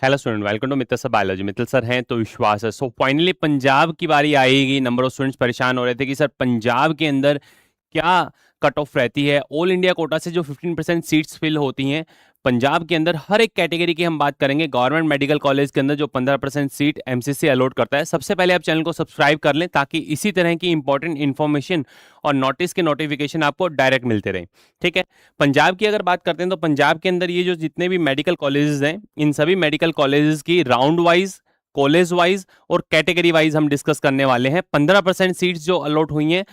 Hello student, welcome to Mittal sir biology. Mittal sir हैं तो विश्वास है। सो फाइनली पंजाब की बारी आएगी। नंबर ऑफ स्टूडेंट्स परेशान हो रहे थे कि सर पंजाब के अंदर क्या कट ऑफ रहती है। ऑल इंडिया कोटा से जो 15% सीट्स फिल होती हैं पंजाब के अंदर, हर एक कैटेगरी की हम बात करेंगे। गवर्नमेंट मेडिकल कॉलेज के अंदर जो 15% सीट एमसीसी अलॉट करता है। सबसे पहले आप चैनल को सब्सक्राइब कर लें ताकि इसी तरह की इंपॉर्टेंट इन्फॉर्मेशन और नोटिस के नोटिफिकेशन आपको डायरेक्ट मिलते रहें। ठीक है, पंजाब की अगर बात करते हैं तो पंजाब के अंदर ये जो जितने भी मेडिकल कॉलेजेस हैं, इन सभी मेडिकल कॉलेजेस की राउंड वाइज, कॉलेज वाइज और कैटेगरी वाइज हम डिस्कस करने वाले हैं। 15% सीट्स जो अलॉट हुई हैं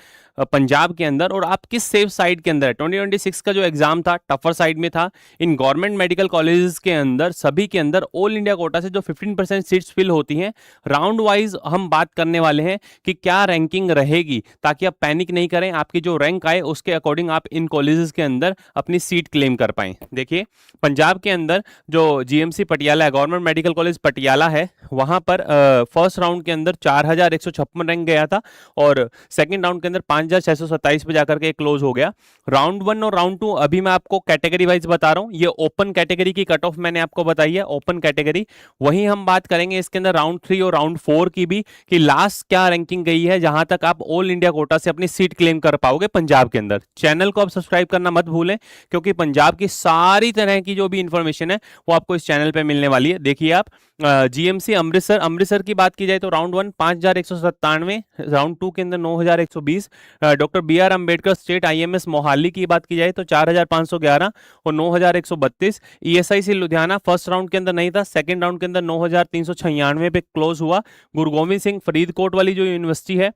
पंजाब के अंदर, और आप किस सेफ साइड के अंदर है। 2026 का जो एग्जाम था टफर साइड में था। इन गवर्नमेंट मेडिकल कॉलेजेस के अंदर सभी के अंदर ऑल इंडिया कोटा से जो 15% सीट्स फिल होती हैं, राउंड वाइज हम बात करने वाले हैं कि क्या रैंकिंग रहेगी, ताकि आप पैनिक नहीं करें। आपकी जो रैंक आए उसके अकॉर्डिंग आप इन कॉलेजेस के अंदर अपनी सीट क्लेम कर पाएं। देखिए, पंजाब के अंदर जो जीएमसी पटियाला है, गवर्नमेंट मेडिकल कॉलेज पटियाला है, वहां पर फर्स्ट राउंड के अंदर 4156 रैंक गया था और सेकंड राउंड के अंदर 5627 पे जाकर के क्लोज हो गया। राउंड 1 और राउंड 2 अभी मैं आपको कैटेगरी वाइज बता रहा हूं। ये ओपन कैटेगरी की कट ऑफ मैंने आपको बताई है, ओपन कैटेगरी। वहीं हम बात करेंगे इसके अंदर राउंड 3 और राउंड 4 की भी, कि लास्ट क्या रैंकिंग गई है, जहां तक आप ऑल इंडिया कोटा से अपनी सीट क्लेम कर पाओगे पंजाब के अंदर। चैनल को आप सब्सक्राइब करना मत भूलें, क्योंकि पंजाब की सारी तरह की जो भी इंफॉर्मेशन है वो आपको इस चैनल पे मिलने वाली है। देखिए आप, जीएमसी अमृतसर की बात की जाए तो राउंड 1 5197, राउंड 2 के अंदर 9120। Doctor B R Ambedkar state IMS Mohali की बात की जाए तो 4511 और 9132। ईएसआईसी लुधियाना फर्स्ट राउंड के अंदर नहीं था, सेकंड राउंड के अंदर 9396 पे क्लोज हुआ। गुरु गोविंद सिंह फरीदकोट वाली जो यूनिवर्सिटी है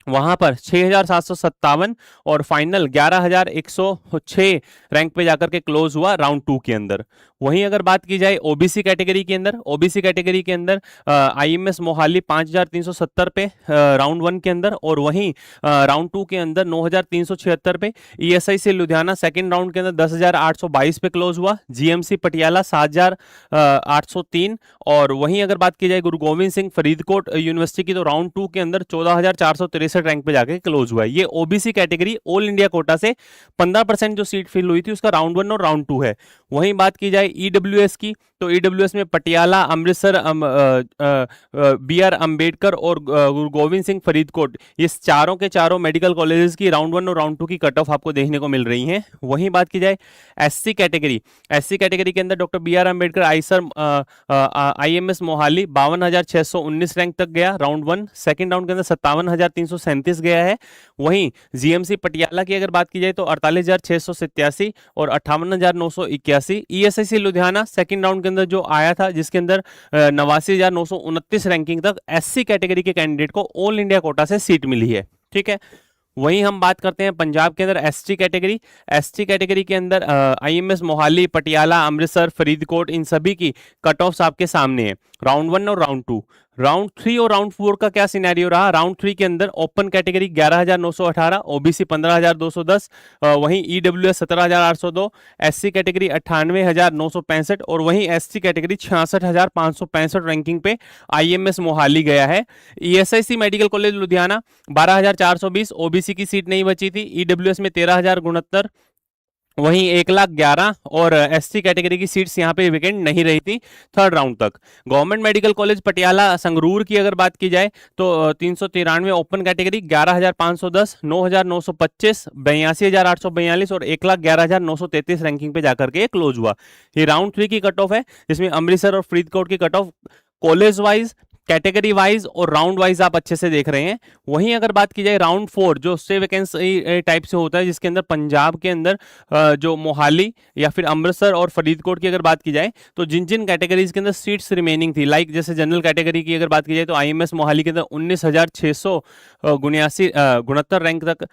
वहां पर 6757 और फाइनल 11106 रैंक पे जाकर के क्लोज हुआ राउंड 2 के अंदर। वहीं अगर बात की जाए ओबीसी कैटेगरी के अंदर आईएमएस मोहाली 5370 पे राउंड 1 के अंदर, और वहीं राउंड 2 के अंदर 9376 पे। ईएसआईसी लुधियाना सेकंड राउंड के अंदर 10822 पे क्लोज हुआ। जीएमसी पटियाला 7803, और वहीं अगर बात की जाए गुरु गोविंद सिंह फरीदकोट यूनिवर्सिटी की तो राउंड 2 के अंदर 14463 रैंक पे जाके क्लोज हुआ है। ये OBC category all India quota से 15% जो सीट फिल हुई थी उसका राउंड 1 और राउंड 2 है। वहीं बात की जाए ईडब्ल्यूएस की तो ईडब्ल्यूएस में पटियाला, अमृतसर, बी आर अम्बेडकर और गुरु गोविंद सिंह फरीदकोट, ये चारों के चारों मेडिकल कॉलेजेस की राउंड 1 और राउंड 2 की कट ऑफ आपको देखने को मिल रही है। वहीं बात की जाए एससी कैटेगरी के अंदर doctor B R Ambedkar IISER IMS Mohali 52,619 rank तक गया राउंड 1। सेकंड राउंड के अंदर 57,337 गया है। वहीं जीएमसी पटियाला की अगर बात की जाए तो 48,687 और 58,981। ईएसआईसी लुधियाना सेकंड राउंड के अंदर जो आया था, जिसके अंदर 89,929 रैंकिंग तक एससी कैटेगरी के कैंडिडेट को ऑल इंडिया कोटा से सीट मिली है। ठीक है, वहीं हम बात करते हैं पंजाब के अंदर एसटी कैटेगरी के अंदर आईएमएस मोहाली, पटियाला, अमृतसर, फरीदकोट, इन सभी की कट ऑफ्स आपके सामने है, राउंड 1 और राउंड 2। राउंड 3 और राउंड 4 का क्या सिनेरियो रहा। राउंड 3 के अंदर ओपन कैटेगरी 11,918, ओबीसी 15,210, वहीं ईडब्ल्यूएस 17,802, एससी कैटेगरी 98,965 और वहीं एसटी कैटेगरी 66,565 रैंकिंग पे आईएमएस मोहाली गया है। ESIC medical college Ludhiana 12,420, OBC की सीट नहीं बची थी। ईडब्ल्यूएस में 13,069, वहीं 1,11,000 और एससी कैटेगरी की सीट्स यहां पे वेकेंट नहीं रही थी थर्ड राउंड तक। Government medical college Patiala Sangrur की अगर बात की जाए तो 393 ओपन कैटेगरी 11,510, 9,925, 82,842 और 1,11,933 रैंकिंग पे जाकर के क्लोज हुआ। ये राउंड 3 की कट ऑफ है, जिसमें अमृतसर और फरीदकोट की cut off college wise, category wise और राउंड वाइज आप अच्छे से देख रहे हैं। वहीं अगर बात की जाए राउंड 4 जो स्टे वैकेंसी टाइप से होता है, जिसके अंदर पंजाब के अंदर जो मोहाली या फिर अमृतसर और फरीदकोट की अगर बात की जाए तो जिन जिन कैटेगरीज के अंदर सीट्स रिमेनिंग थी, लाइक जैसे जनरल कैटेगरी की अगर बात की जाए तो आईएमएस मोहाली के अंदर 19,669 रैंक तक,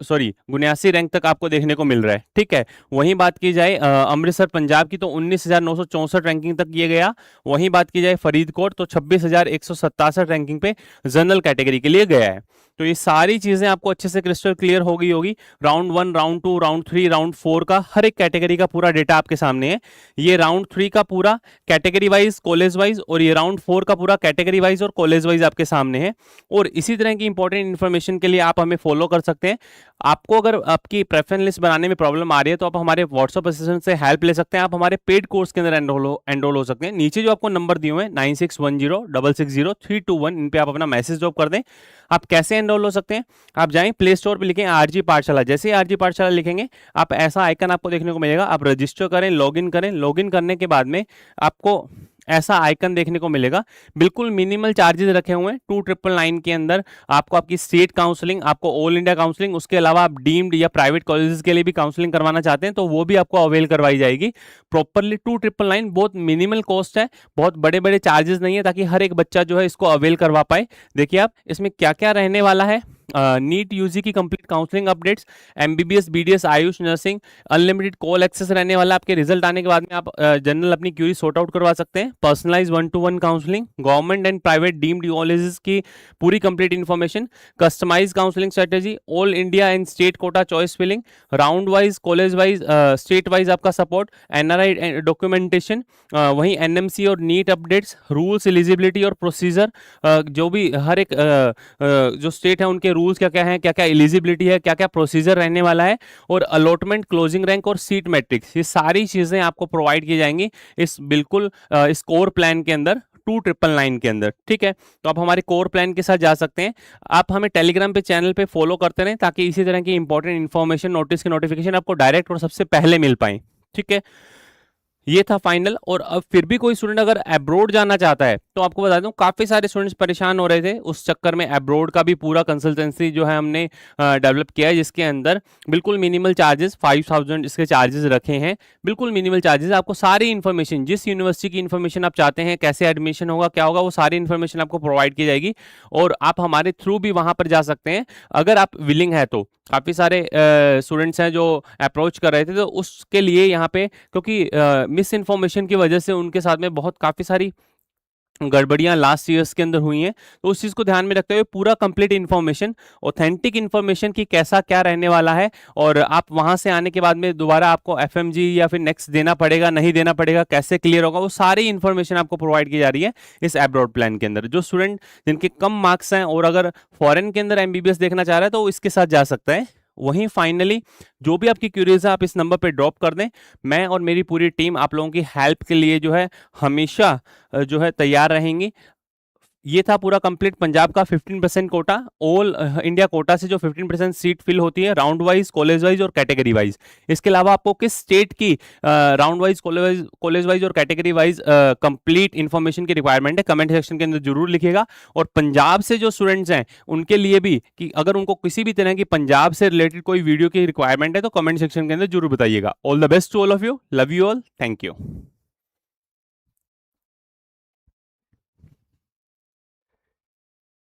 79 रैंक तक आपको देखने को मिल रहा है। ठीक है, वहीं बात की जाए अमृतसर पंजाब की तो 19,964 रैंकिंग तक किया गया। वहीं बात की जाए फरीदकोट तो 26,100 167 रैंकिंग पे जनरल कैटेगरी के लिए गया है। तो ये सारी चीजें आपको अच्छे से क्रिस्टल क्लियर हो गई होगी। राउंड 1, राउंड 2, राउंड 3, राउंड 4 का हर एक कैटेगरी का पूरा डेटा आपके सामने है। ये राउंड 3 का पूरा कैटेगरी वाइज, कॉलेज वाइज, और ये राउंड 4 का पूरा कैटेगरी वाइज और कॉलेज वाइज आपके सामने है। और इसी तरह की इंपॉर्टेंट इन्फॉर्मेशन के लिए आप हमें फॉलो कर सकते हैं। आपको अगर आपकी प्रेफरेंस लिस्ट बनाने में प्रॉब्लम आ रही है तो आप हमारे व्हाट्सएप असिस्टेंट से हेल्प ले सकते हैं। आप हमारे पेड कोर्स के अंदर एनरोल हो सकते हैं। नीचे जो आपको नंबर दिए हुए हैं 9610660321, इन पे आप अपना मैसेज ड्रॉप कर दें। आप कैसे एनरोल हो सकते हैं? आप जाएं प्ले स्टोर पे, लिखें आरजी पाठशाला। जैसे ही आरजी पाठशाला लिखेंगे आप ऐसा आइकन आपको देखने को मिलेगा। आप रजिस्टर करें, लॉगिन करें। लॉगिन करने के बाद में आपको ऐसा आइकन देखने को मिलेगा। बिल्कुल मिनिमल चार्जेस रखे हुए हैं। 2999 के अंदर आपको आपकी स्टेट काउंसलिंग, आपको ऑल इंडिया काउंसलिंग, उसके अलावा आप डीम्ड या प्राइवेट कॉलेजेस के लिए भी काउंसलिंग करवाना चाहते हैं तो वो भी आपको अवेल करवाई जाएगी प्रॉपरली। 2999 बहुत मिनिमल कॉस्ट है, बहुत बड़े बड़े चार्जेस नहीं है, ताकि हर एक बच्चा जो है इसको अवेल करवा पाए। देखिए आप इसमें क्या क्या रहने वाला है। नीट यूजी की complete counselling updates, MBBS, BDS, AYUSH, nursing, unlimited call access रहने वाला। आपके रिजल्ट आने के बाद में आप जनरल अपनी क्यूरी सॉर्ट आउट करवा सकते हैं। Personalise 1-to-1 counselling, government and private deemed colleges की पूरी complete information, customise counselling strategy, all India and state quota choice filling, round wise, college wise, state wise आपका सपोर्ट, एनआरआई डॉक्यूमेंटेशन, वहीं NMC और NEET updates, rules, eligibility और procedure, जो भी हर एक जो स्टेट है उनके रूल्स क्या क्या हैं, क्या क्या एलिजिबिलिटी है, क्या क्या प्रोसीजर रहने वाला है, और अलॉटमेंट, क्लोजिंग रैंक और सीट मैट्रिक्स, ये सारी चीजें आपको प्रोवाइड की जाएंगी इस बिल्कुल इस कोर प्लान के अंदर 2999 के अंदर। ठीक है, तो आप हमारे कोर प्लान के साथ जा सकते हैं। आप हमें टेलीग्राम पे चैनल पे फॉलो करते रहें ताकि इसी तरह की इंपॉर्टेंट इन्फॉर्मेशन, नोटिस की नोटिफिकेशन आपको डायरेक्ट और सबसे पहले मिल पाए। ठीक है, ये था फाइनल। और अब फिर भी कोई स्टूडेंट अगर अब्रॉड जाना चाहता है तो आपको बता दूं काफी सारे स्टूडेंट्स परेशान हो रहे थे, उस चक्कर में अब्रॉड का भी पूरा कंसल्टेंसी जो है हमने डेवलप किया है, जिसके अंदर बिल्कुल मिनिमल चार्जेस 5000 इसके चार्जेस रखे हैं। बिल्कुल मिनिमल चार्जेस, आपको सारी इन्फॉर्मेशन, जिस यूनिवर्सिटी की इन्फॉर्मेशन आप चाहते हैं, कैसे एडमिशन होगा, क्या होगा, वो सारी इन्फॉर्मेशन आपको प्रोवाइड की जाएगी। और आप हमारे थ्रू भी वहां पर जा सकते हैं अगर आप विलिंग है तो। काफ़ी सारे स्टूडेंट्स हैं जो अप्रोच कर रहे थे, तो उसके लिए यहाँ पे क्योंकि मिस इन्फॉर्मेशन की वजह से उनके साथ में बहुत काफ़ी सारी गड़बड़ियां लास्ट ईयर्स के अंदर हुई हैं, तो उस चीज़ को ध्यान में रखते हुए पूरा कंप्लीट इन्फॉर्मेशन, ऑथेंटिक इन्फॉर्मेशन की कैसा क्या रहने वाला है, और आप वहां से आने के बाद में दोबारा आपको एफएमजी या फिर नेक्स्ट देना पड़ेगा, नहीं देना पड़ेगा, कैसे क्लियर होगा, वो सारी इन्फॉर्मेशन आपको प्रोवाइड की जा रही है इस अब्रॉड प्लान के अंदर। जो स्टूडेंट जिनके कम मार्क्स हैं और अगर फॉरेन के अंदर एमबीबीएस देखना चाह रहा है तो वो इसके साथ जा सकता है। वहीं फाइनली जो भी आपकी क्यूरीज है आप इस नंबर पे ड्रॉप कर दें। मैं और मेरी पूरी टीम आप लोगों की हेल्प के लिए जो है हमेशा जो है तैयार रहेंगी। ये था पूरा कंप्लीट पंजाब का 15% कोटा, ऑल इंडिया कोटा से जो 15% सीट फिल होती है राउंड वाइज, कॉलेज वाइज और कैटेगरी वाइज। इसके अलावा आपको किस स्टेट की राउंड वाइज, कॉलेज वाइज और कैटेगरी वाइज कंप्लीट इन्फॉर्मेशन की रिक्वायरमेंट है, कमेंट सेक्शन के अंदर जरूर लिखिएगा। और पंजाब से जो स्टूडेंट्स हैं उनके लिए भी कि अगर उनको किसी भी तरह की पंजाब से रिलेटेड कोई वीडियो की रिक्वायरमेंट है तो कमेंट सेक्शन के अंदर जरूर बताइएगा। All the best to all of you, love you all, thank you.